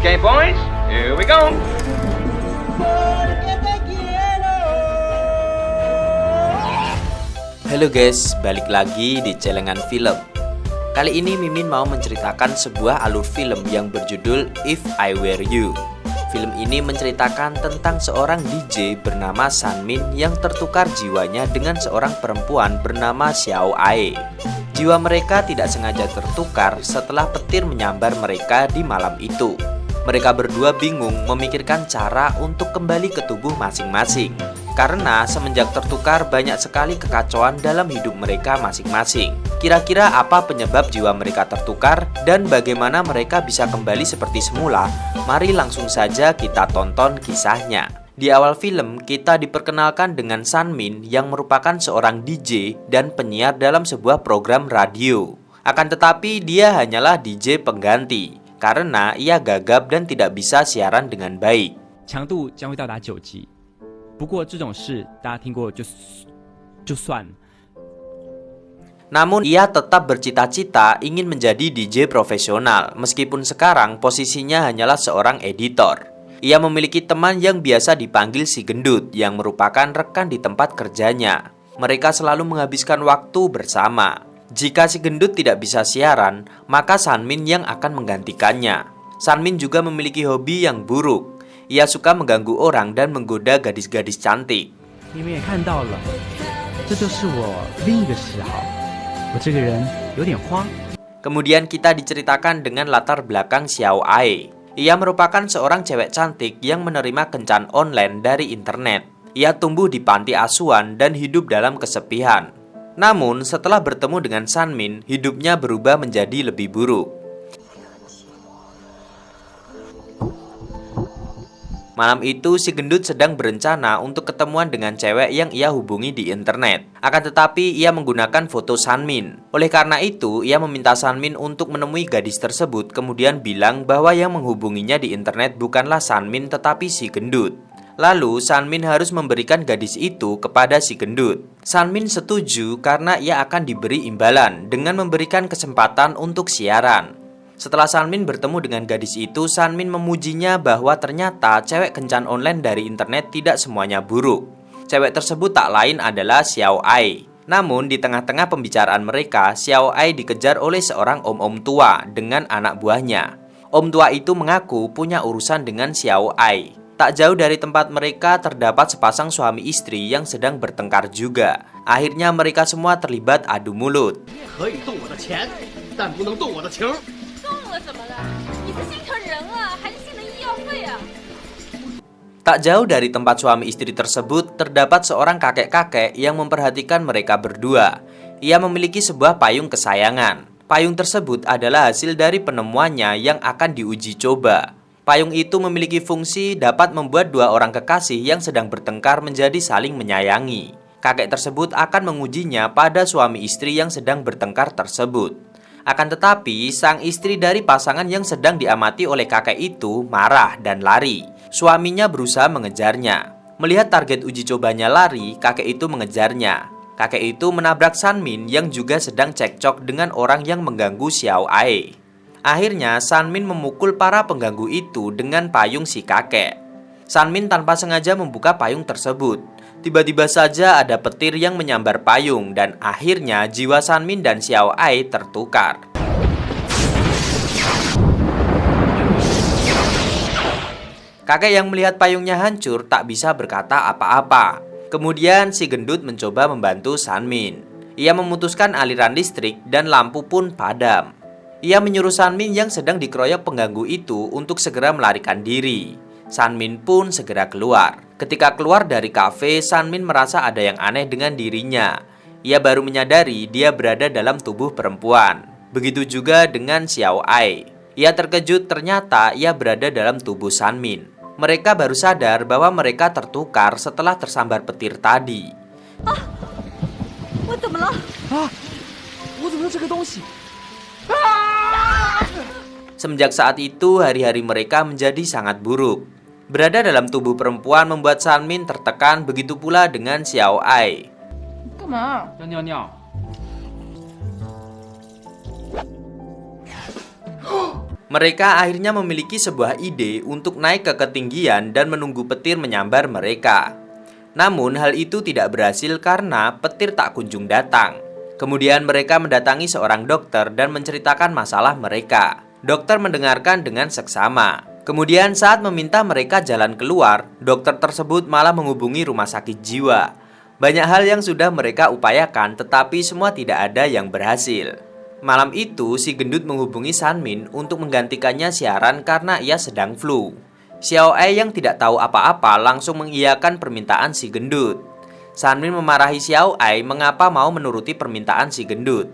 Okay, boys, here we go. Halo guys, balik lagi di Celengan Film. Kali ini Mimin mau menceritakan sebuah alur film yang berjudul If I Were You. Film ini menceritakan tentang seorang DJ bernama Sanmin yang tertukar jiwanya dengan seorang perempuan bernama Xiao Ai. Jiwa mereka tidak sengaja tertukar setelah petir menyambar mereka di malam itu. Mereka berdua bingung memikirkan cara untuk kembali ke tubuh masing-masing. Karena semenjak tertukar banyak sekali kekacauan dalam hidup mereka masing-masing. Kira-kira apa penyebab jiwa mereka tertukar dan bagaimana mereka bisa kembali seperti semula? Mari langsung saja kita tonton kisahnya. Di awal film, kita diperkenalkan dengan Sanmin yang merupakan seorang DJ dan penyiar dalam sebuah program radio. Akan tetapi dia hanyalah DJ pengganti, karena ia gagap dan tidak bisa siaran dengan baik. 强度将会到达9级，不过这种事大家听过就算了。 Namun ia tetap bercita-cita ingin menjadi DJ profesional, meskipun sekarang posisinya hanyalah seorang editor. Ia memiliki teman yang biasa dipanggil si gendut, yang merupakan rekan di tempat kerjanya. Mereka selalu menghabiskan waktu bersama. Jika si gendut tidak bisa siaran, maka Sanmin yang akan menggantikannya. Sanmin juga memiliki hobi yang buruk. Ia suka mengganggu orang dan menggoda gadis-gadis cantik. 你们也看到了，这就是我另一个嗜好。我这个人有点花。 Kemudian kita diceritakan dengan latar belakang Xiao Ai. Ia merupakan seorang cewek cantik yang menerima kencan online dari internet. Ia tumbuh di panti asuhan dan hidup dalam kesepian. Namun setelah bertemu dengan Sanmin, hidupnya berubah menjadi lebih buruk. Malam itu si gendut sedang berencana untuk ketemuan dengan cewek yang ia hubungi di internet. Akan tetapi ia menggunakan foto Sanmin. Oleh karena itu ia meminta Sanmin untuk menemui gadis tersebut, kemudian bilang bahwa yang menghubunginya di internet bukanlah Sanmin tetapi si gendut. Lalu Sanmin harus memberikan gadis itu kepada si gendut. Sanmin setuju karena ia akan diberi imbalan dengan memberikan kesempatan untuk siaran. Setelah Sanmin bertemu dengan gadis itu, Sanmin memujinya bahwa ternyata cewek kencan online dari internet tidak semuanya buruk. Cewek tersebut tak lain adalah Xiao Ai. Namun di tengah-tengah pembicaraan mereka, Xiao Ai dikejar oleh seorang om-om tua dengan anak buahnya. Om tua itu mengaku punya urusan dengan Xiao Ai. Tak jauh dari tempat mereka terdapat sepasang suami istri yang sedang bertengkar juga. Akhirnya mereka semua terlibat adu mulut. Tak jauh dari tempat suami istri tersebut terdapat seorang kakek-kakek yang memperhatikan mereka berdua. Ia memiliki sebuah payung kesayangan. Payung tersebut adalah hasil dari penemuannya yang akan diuji coba. Payung itu memiliki fungsi dapat membuat dua orang kekasih yang sedang bertengkar menjadi saling menyayangi. Kakek tersebut akan mengujinya pada suami istri yang sedang bertengkar tersebut. Akan tetapi, sang istri dari pasangan yang sedang diamati oleh kakek itu marah dan lari. Suaminya berusaha mengejarnya. Melihat target uji cobanya lari, kakek itu mengejarnya. Kakek itu menabrak Sanmin yang juga sedang cekcok dengan orang yang mengganggu Xiao Ai. Akhirnya, Sanmin memukul para pengganggu itu dengan payung si kakek. Sanmin tanpa sengaja membuka payung tersebut. Tiba-tiba saja ada petir yang menyambar payung dan akhirnya jiwa Sanmin dan Xiao Ai tertukar. Kakek yang melihat payungnya hancur tak bisa berkata apa-apa. Kemudian si gendut mencoba membantu Sanmin. Ia memutuskan aliran listrik dan lampu pun padam. Ia menyuruh Sanmin yang sedang dikeroyok pengganggu itu untuk segera melarikan diri. Sanmin pun segera keluar. Ketika keluar dari kafe, Sanmin merasa ada yang aneh dengan dirinya. Ia baru menyadari dia berada dalam tubuh perempuan. Begitu juga dengan Xiao Ai. Ia terkejut ternyata ia berada dalam tubuh Sanmin. Mereka baru sadar bahwa mereka tertukar setelah tersambar petir tadi. Semenjak saat itu, hari-hari mereka menjadi sangat buruk. Berada dalam tubuh perempuan membuat Sanmin tertekan, begitu pula dengan Xiao Ai. Nyau. Mereka akhirnya memiliki sebuah ide untuk naik ke ketinggian dan menunggu petir menyambar mereka. Namun hal itu tidak berhasil karena petir tak kunjung datang. Kemudian mereka mendatangi seorang dokter dan menceritakan masalah mereka. Dokter mendengarkan dengan seksama. Kemudian saat meminta mereka jalan keluar, dokter tersebut malah menghubungi rumah sakit jiwa. Banyak hal yang sudah mereka upayakan tetapi semua tidak ada yang berhasil. Malam itu si gendut menghubungi Sanmin untuk menggantikannya siaran karena ia sedang flu. Xiao Ai yang tidak tahu apa-apa langsung mengiyakan permintaan si gendut. Sanmin memarahi Xiao Ai mengapa mau menuruti permintaan si gendut.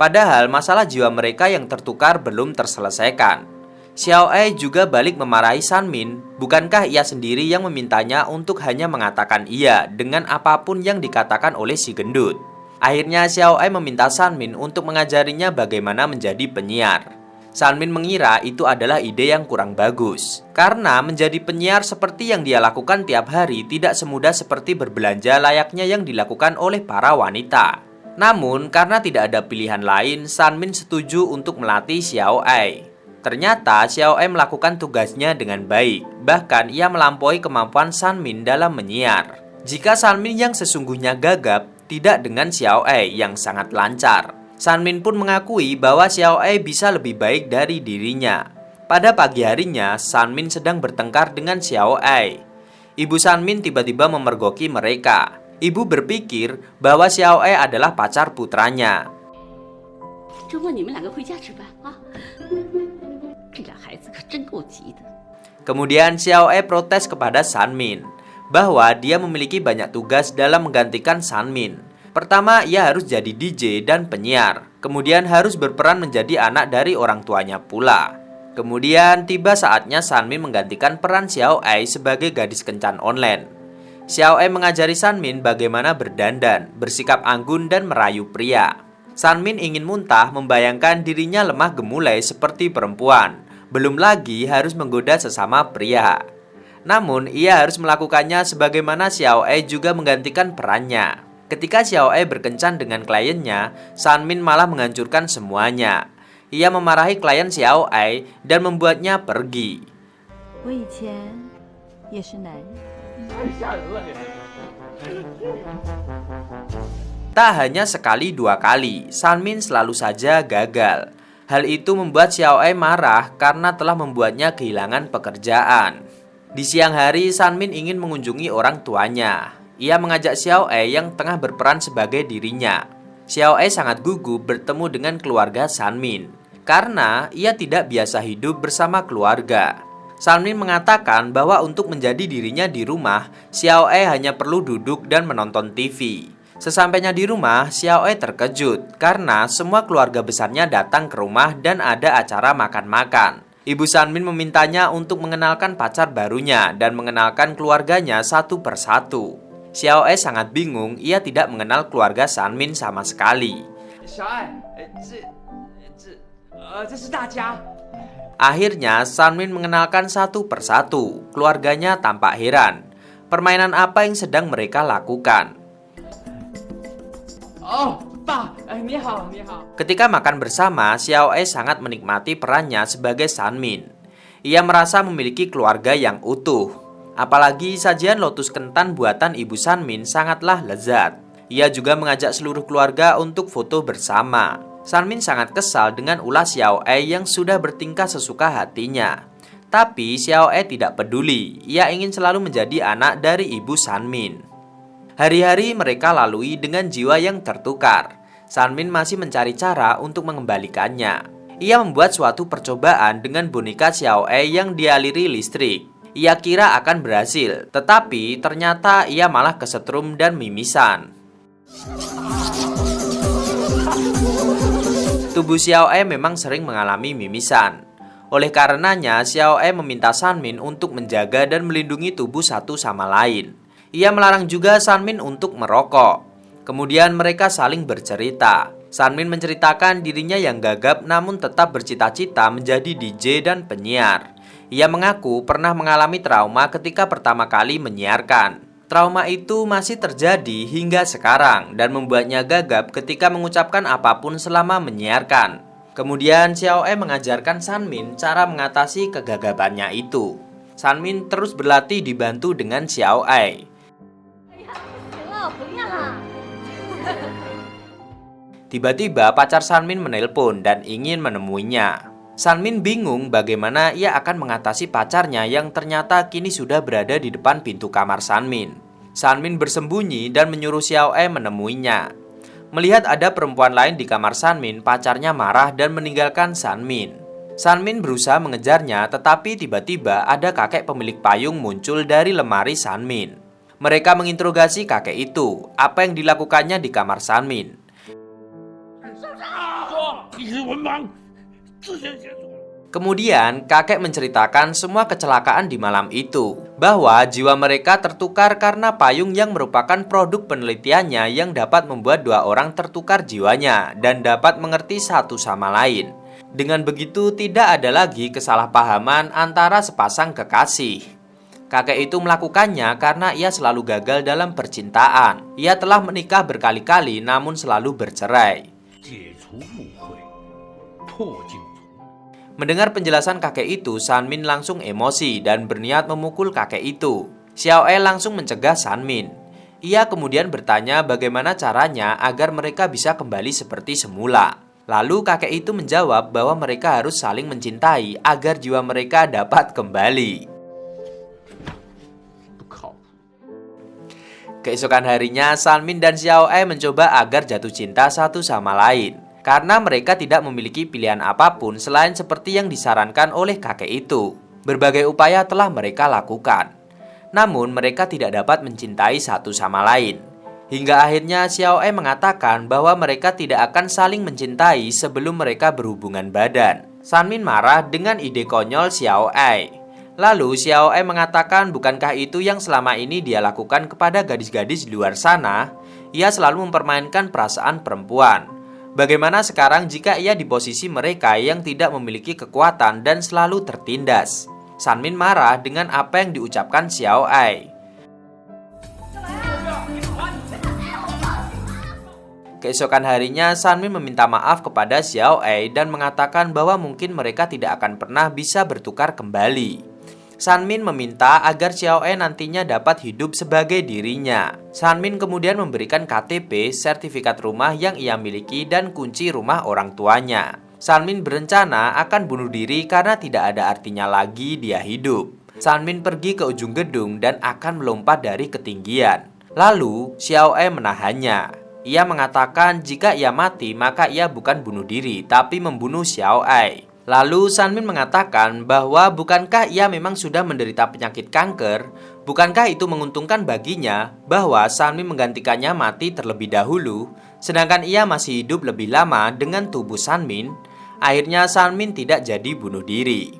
Padahal masalah jiwa mereka yang tertukar belum terselesaikan. Xiao Ai juga balik memarahi Sanmin, bukankah ia sendiri yang memintanya untuk hanya mengatakan iya dengan apapun yang dikatakan oleh si gendut. Akhirnya Xiao Ai meminta Sanmin untuk mengajarinya bagaimana menjadi penyiar. Sanmin mengira itu adalah ide yang kurang bagus, karena menjadi penyiar seperti yang dia lakukan tiap hari tidak semudah seperti berbelanja layaknya yang dilakukan oleh para wanita. Namun karena tidak ada pilihan lain, Sanmin setuju untuk melatih Xiao Ai. Ternyata Xiao Ai melakukan tugasnya dengan baik, bahkan ia melampaui kemampuan Sanmin dalam menyiar. Jika Sanmin yang sesungguhnya gagap, tidak dengan Xiao Ai yang sangat lancar. Sanmin pun mengakui bahwa Xiao Ai bisa lebih baik dari dirinya. Pada pagi harinya, Sanmin sedang bertengkar dengan Xiao Ai. Ibu Sanmin tiba-tiba memergoki mereka. Ibu berpikir bahwa Xiao Ai adalah pacar putranya. Kemudian Xiao Ai protes kepada Sanmin bahwa dia memiliki banyak tugas dalam menggantikan Sanmin. Pertama, ia harus jadi DJ dan penyiar. Kemudian harus berperan menjadi anak dari orang tuanya pula. Kemudian tiba saatnya Sanmin menggantikan peran Xiao Ai sebagai gadis kencan online. Xiao Ai mengajari Sanmin bagaimana berdandan, bersikap anggun dan merayu pria. Sanmin ingin muntah membayangkan dirinya lemah gemulai seperti perempuan. Belum lagi harus menggoda sesama pria. Namun, ia harus melakukannya sebagaimana Xiao Ai juga menggantikan perannya. Ketika Xiao Ai berkencan dengan kliennya, Sanmin malah menghancurkan semuanya. Ia memarahi klien Xiao Ai dan membuatnya pergi. Tak hanya sekali dua kali, Sanmin selalu saja gagal. Hal itu membuat Xiao Ai marah karena telah membuatnya kehilangan pekerjaan. Di siang hari, Sanmin ingin mengunjungi orang tuanya. Ia mengajak Xiao Ai yang tengah berperan sebagai dirinya. Xiao Ai sangat gugup bertemu dengan keluarga Sanmin, karena ia tidak biasa hidup bersama keluarga. Sanmin mengatakan bahwa untuk menjadi dirinya di rumah, Xiao Ai hanya perlu duduk dan menonton TV. Sesampainya di rumah, Xiao Ai terkejut karena semua keluarga besarnya datang ke rumah dan ada acara makan-makan. Ibu Sanmin memintanya untuk mengenalkan pacar barunya dan mengenalkan keluarganya satu persatu. Xiao Ai sangat bingung, ia tidak mengenal keluarga Sanmin sama sekali. Akhirnya Sanmin mengenalkan satu persatu, keluarganya tampak heran. Permainan apa yang sedang mereka lakukan? Ketika makan bersama, Xiao Ai sangat menikmati perannya sebagai Sanmin. Ia merasa memiliki keluarga yang utuh. Apalagi sajian lotus kentan buatan ibu Sanmin sangatlah lezat. Ia juga mengajak seluruh keluarga untuk foto bersama. Sanmin sangat kesal dengan ulah Xiao Ai yang sudah bertingkah sesuka hatinya. Tapi Xiao Ai tidak peduli. Ia ingin selalu menjadi anak dari ibu Sanmin. Hari-hari mereka lalui dengan jiwa yang tertukar. Sanmin masih mencari cara untuk mengembalikannya. Ia membuat suatu percobaan dengan boneka Xiao Ai yang dialiri listrik. Ia kira akan berhasil, tetapi ternyata ia malah kesetrum dan mimisan. Tubuh Xiao Ai memang sering mengalami mimisan. Oleh karenanya, Xiao Ai meminta Sanmin untuk menjaga dan melindungi tubuh satu sama lain. Ia melarang juga Sanmin untuk merokok. Kemudian mereka saling bercerita. Sanmin menceritakan dirinya yang gagap namun tetap bercita-cita menjadi DJ dan penyiar. Ia mengaku pernah mengalami trauma ketika pertama kali menyiarkan. Trauma itu masih terjadi hingga sekarang dan membuatnya gagap ketika mengucapkan apapun selama menyiarkan. Kemudian Xiao E mengajarkan Sanmin cara mengatasi kegagapannya itu. Sanmin terus berlatih dibantu dengan Xiao E. Tiba-tiba pacar Sanmin menelpon dan ingin menemuinya. Sanmin bingung bagaimana ia akan mengatasi pacarnya yang ternyata kini sudah berada di depan pintu kamar Sanmin. Sanmin bersembunyi dan menyuruh Xiao E menemuinya. Melihat ada perempuan lain di kamar Sanmin, pacarnya marah dan meninggalkan Sanmin. Sanmin berusaha mengejarnya, tetapi tiba-tiba ada kakek pemilik payung muncul dari lemari Sanmin. Mereka menginterogasi kakek itu, apa yang dilakukannya di kamar Sanmin. Kemudian kakek menceritakan semua kecelakaan di malam itu, bahwa jiwa mereka tertukar karena payung yang merupakan produk penelitiannya yang dapat membuat dua orang tertukar jiwanya dan dapat mengerti satu sama lain. Dengan begitu tidak ada lagi kesalahpahaman antara sepasang kekasih. Kakek itu melakukannya karena ia selalu gagal dalam percintaan. Ia telah menikah berkali-kali namun selalu bercerai. Mendengar penjelasan kakek itu, Sanmin langsung emosi dan berniat memukul kakek itu. Xiao E langsung mencegah Sanmin. Ia kemudian bertanya bagaimana caranya agar mereka bisa kembali seperti semula. Lalu kakek itu menjawab bahwa mereka harus saling mencintai agar jiwa mereka dapat kembali. Keesokan harinya, Sanmin dan Xiao E mencoba agar jatuh cinta satu sama lain. Karena mereka tidak memiliki pilihan apapun selain seperti yang disarankan oleh kakek itu. Berbagai upaya telah mereka lakukan. Namun mereka tidak dapat mencintai satu sama lain. Hingga akhirnya Xiao E mengatakan bahwa mereka tidak akan saling mencintai sebelum mereka berhubungan badan. Sanmin marah dengan ide konyol Xiao E. Lalu Xiao E mengatakan bukankah itu yang selama ini dia lakukan kepada gadis-gadis di luar sana? Ia selalu mempermainkan perasaan perempuan. Bagaimana sekarang jika ia di posisi mereka yang tidak memiliki kekuatan dan selalu tertindas? Sanmin marah dengan apa yang diucapkan Xiao E. Keesokan harinya, Sanmin meminta maaf kepada Xiao E dan mengatakan bahwa mungkin mereka tidak akan pernah bisa bertukar kembali. Sanmin meminta agar Xiao E nantinya dapat hidup sebagai dirinya. Sanmin kemudian memberikan KTP, sertifikat rumah yang ia miliki, dan kunci rumah orang tuanya. Sanmin berencana akan bunuh diri karena tidak ada artinya lagi dia hidup. Sanmin pergi ke ujung gedung dan akan melompat dari ketinggian. Lalu, Xiao E menahannya. Ia mengatakan jika ia mati maka ia bukan bunuh diri tapi membunuh Xiao E. Lalu Sanmin mengatakan bahwa bukankah ia memang sudah menderita penyakit kanker? Bukankah itu menguntungkan baginya bahwa Sanmin menggantikannya mati terlebih dahulu, sedangkan ia masih hidup lebih lama dengan tubuh Sanmin? Akhirnya Sanmin tidak jadi bunuh diri.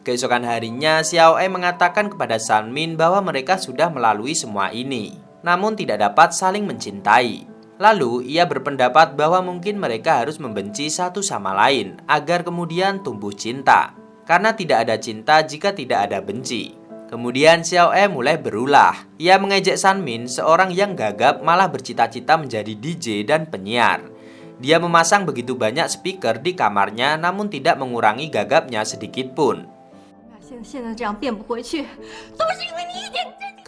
Keesokan harinya, Xiao E mengatakan kepada Sanmin bahwa mereka sudah melalui semua ini, namun tidak dapat saling mencintai. Lalu, ia berpendapat bahwa mungkin mereka harus membenci satu sama lain agar kemudian tumbuh cinta. Karena tidak ada cinta jika tidak ada benci. Kemudian Xiao E mulai berulah. Ia mengejek Sanmin, seorang yang gagap malah bercita-cita menjadi DJ dan penyiar. Dia memasang begitu banyak speaker di kamarnya namun tidak mengurangi gagapnya sedikit pun.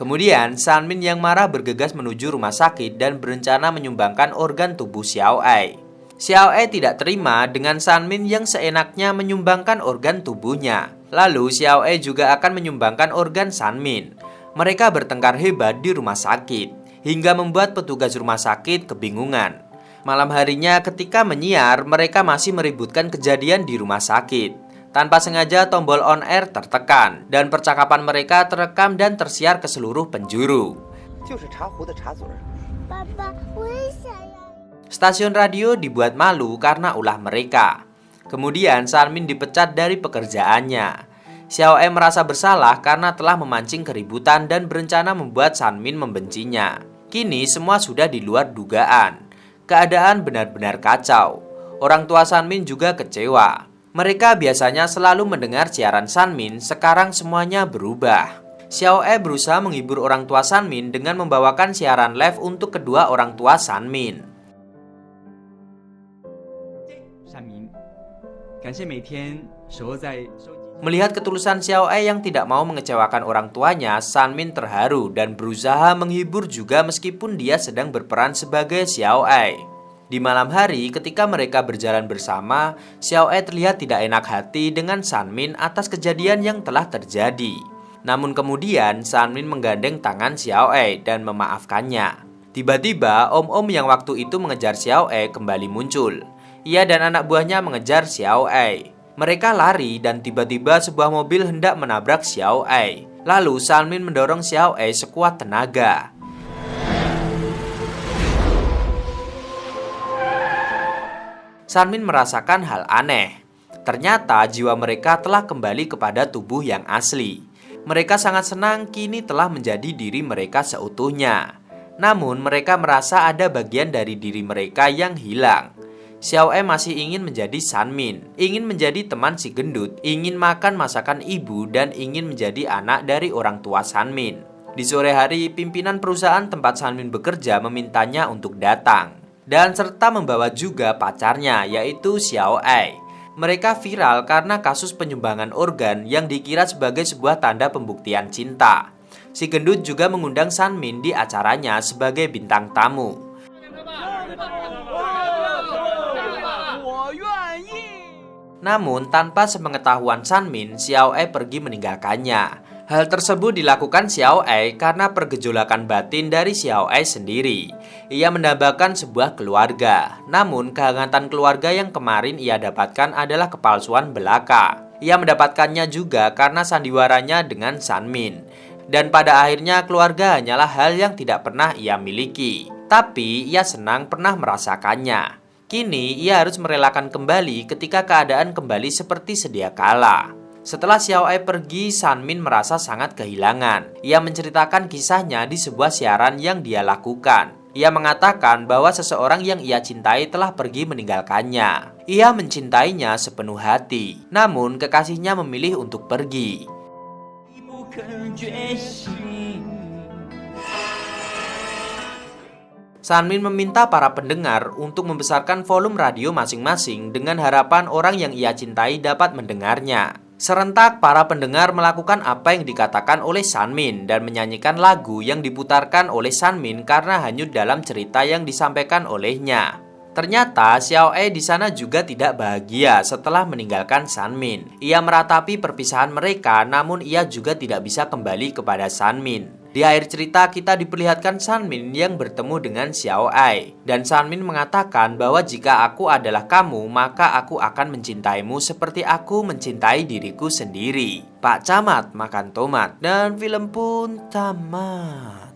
Kemudian, Sanmin yang marah bergegas menuju rumah sakit dan berencana menyumbangkan organ tubuh Xiao E. Xiao E tidak terima dengan Sanmin yang seenaknya menyumbangkan organ tubuhnya. Lalu, Xiao E juga akan menyumbangkan organ Sanmin. Mereka bertengkar hebat di rumah sakit, hingga membuat petugas rumah sakit kebingungan. Malam harinya ketika menyiar, mereka masih meributkan kejadian di rumah sakit. Tanpa sengaja tombol on air tertekan dan percakapan mereka terekam dan tersiar ke seluruh penjuru. Stasiun radio dibuat malu karena ulah mereka. Kemudian Sanmin dipecat dari pekerjaannya. Xiao E merasa bersalah karena telah memancing keributan dan berencana membuat Sanmin membencinya. Kini semua sudah di luar dugaan. Keadaan benar-benar kacau. Orang tua Sanmin juga kecewa. Mereka biasanya selalu mendengar siaran Sanmin, sekarang semuanya berubah. Xiao E berusaha menghibur orang tua Sanmin dengan membawakan siaran live untuk kedua orang tua Sanmin. 感谢每天守候在收集。 Melihat ketulusan Xiao Ai yang tidak mau mengecewakan orang tuanya, Sanmin terharu dan berusaha menghibur juga meskipun dia sedang berperan sebagai Xiao Ai. Di malam hari ketika mereka berjalan bersama, Xiao Ai terlihat tidak enak hati dengan Sanmin atas kejadian yang telah terjadi. Namun kemudian Sanmin menggandeng tangan Xiao Ai dan memaafkannya. Tiba-tiba om-om yang waktu itu mengejar Xiao Ai kembali muncul. Ia dan anak buahnya mengejar Xiao Ai. Mereka lari dan tiba-tiba sebuah mobil hendak menabrak Xiao Ai. Lalu Sanmin mendorong Xiao Ai sekuat tenaga. Sanmin merasakan hal aneh. Ternyata jiwa mereka telah kembali kepada tubuh yang asli. Mereka sangat senang kini telah menjadi diri mereka seutuhnya. Namun mereka merasa ada bagian dari diri mereka yang hilang. Xiao Ai masih ingin menjadi Sanmin, ingin menjadi teman si gendut, ingin makan masakan ibu, dan ingin menjadi anak dari orang tua Sanmin. Di sore hari, pimpinan perusahaan tempat Sanmin bekerja memintanya untuk datang. Dan serta membawa juga pacarnya, yaitu Xiao Ai. Mereka viral karena kasus penyumbangan organ yang dikira sebagai sebuah tanda pembuktian cinta. Si gendut juga mengundang Sanmin di acaranya sebagai bintang tamu. Namun tanpa sepengetahuan Sanmin, Xiao Ai pergi meninggalkannya. Hal tersebut dilakukan Xiao Ai karena pergejolakan batin dari Xiao Ai sendiri. Ia mendambakan sebuah keluarga. Namun kehangatan keluarga yang kemarin ia dapatkan adalah kepalsuan belaka. Ia mendapatkannya juga karena sandiwaranya dengan Sanmin. Dan pada akhirnya keluarga hanyalah hal yang tidak pernah ia miliki. Tapi ia senang pernah merasakannya. Kini ia harus merelakan kembali ketika keadaan kembali seperti sedia kala. Setelah Xiao Ai pergi, Sanmin merasa sangat kehilangan. Ia menceritakan kisahnya di sebuah siaran yang dia lakukan. Ia mengatakan bahwa seseorang yang ia cintai telah pergi meninggalkannya. Ia mencintainya sepenuh hati, namun kekasihnya memilih untuk pergi. Sanmin meminta para pendengar untuk membesarkan volume radio masing-masing dengan harapan orang yang ia cintai dapat mendengarnya. Serentak para pendengar melakukan apa yang dikatakan oleh Sanmin dan menyanyikan lagu yang diputarkan oleh Sanmin karena hanyut dalam cerita yang disampaikan olehnya. Ternyata Xiao Ai di sana juga tidak bahagia setelah meninggalkan Sanmin. Ia meratapi perpisahan mereka, namun ia juga tidak bisa kembali kepada Sanmin. Di akhir cerita kita diperlihatkan Sanmin yang bertemu dengan Xiao Ai. Dan Sanmin mengatakan bahwa jika aku adalah kamu, maka aku akan mencintaimu seperti aku mencintai diriku sendiri. Pak Camat makan tomat dan film pun tamat.